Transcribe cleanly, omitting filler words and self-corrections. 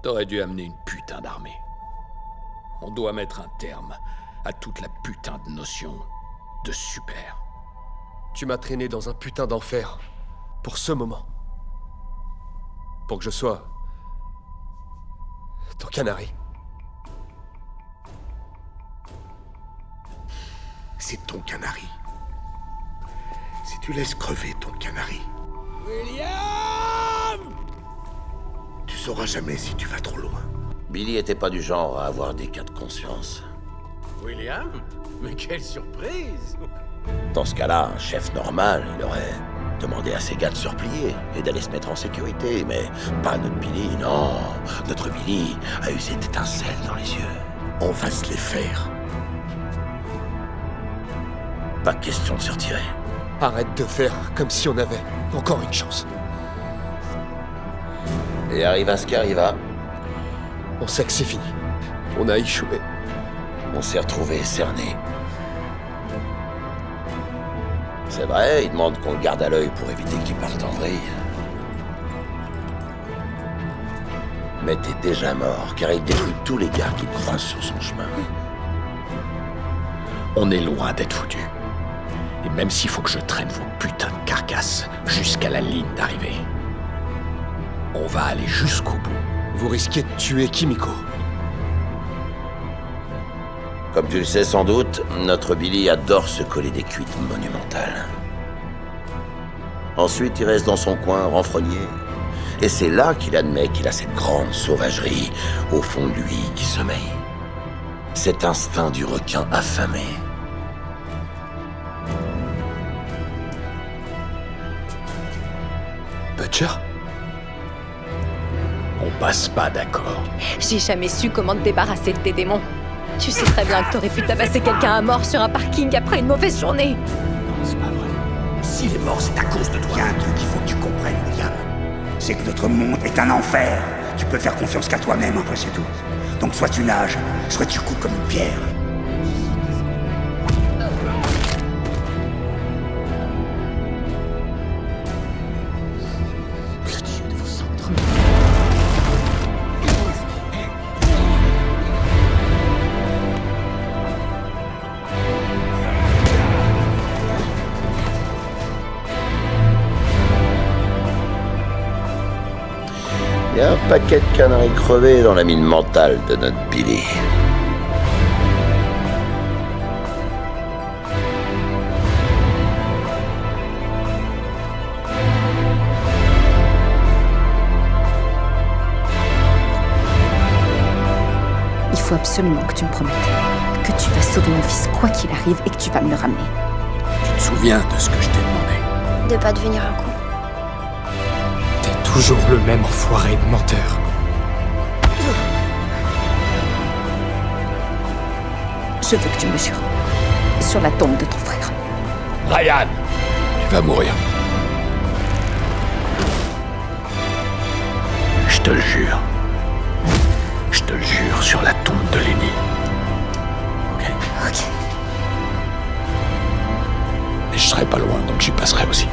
T'aurais dû amener une putain d'armée. On doit mettre un terme à toute la putain de notion de super. Tu m'as traîné dans un putain d'enfer. Pour ce moment. Pour que je sois... ton canari. C'est ton canari. Si tu laisses crever ton canari... William! Tu sauras jamais si tu vas trop loin. Billy était pas du genre à avoir des cas de conscience. William? Mais quelle surprise! Dans ce cas-là, un chef normal, il aurait demandé à ses gars de se replier et d'aller se mettre en sécurité, mais pas notre Billy, non. Notre Billy a eu cette étincelle dans les yeux. On va se les faire. Pas question de se retirer. Arrête de faire comme si on avait encore une chance. Et arriva ce qui arriva. On sait que c'est fini. On a échoué. On s'est retrouvés cernés. C'est vrai, il demande qu'on le garde à l'œil pour éviter qu'il parte en vrille. Mais t'es déjà mort, car il détruit tous les gars qu'il croise sur son chemin. On est loin d'être foutus. Et même s'il faut que je traîne vos putains de carcasses jusqu'à la ligne d'arrivée, on va aller jusqu'au bout. Vous risquez de tuer Kimiko. Comme tu le sais sans doute, notre Billy adore se coller des cuites monumentales. Ensuite, il reste dans son coin, renfrogné. Et c'est là qu'il admet qu'il a cette grande sauvagerie au fond de lui qui sommeille. Cet instinct du requin affamé. Butcher? On passe pas d'accord. J'ai jamais su comment te débarrasser de tes démons. Tu sais très bien que t'aurais pu tabasser quelqu'un à mort sur un parking après une mauvaise journée. Non, c'est pas vrai. S'il est mort, c'est à cause de toi. Il y a un truc qu'il faut que tu comprennes, William. C'est que notre monde est un enfer. Tu peux faire confiance qu'à toi-même, après c'est tout. Donc soit tu nages, soit tu couds comme une pierre. Que Dieu de vos cendres. Il y a un paquet de canaris crevés dans la mine mentale de notre Billy. Il faut absolument que tu me promettes que tu vas sauver mon fils quoi qu'il arrive et que tu vas me le ramener. Tu te souviens de ce que je t'ai demandé? De pas devenir un con. T'es toujours le même enfoiré de menteur. Je veux que tu me jures. Sur la tombe de ton frère. Ryan! Tu vas mourir. Je te le jure. Je te le jure sur la tombe de Lenny. Ok? Ok. Et je serai pas loin, donc j'y passerai aussi.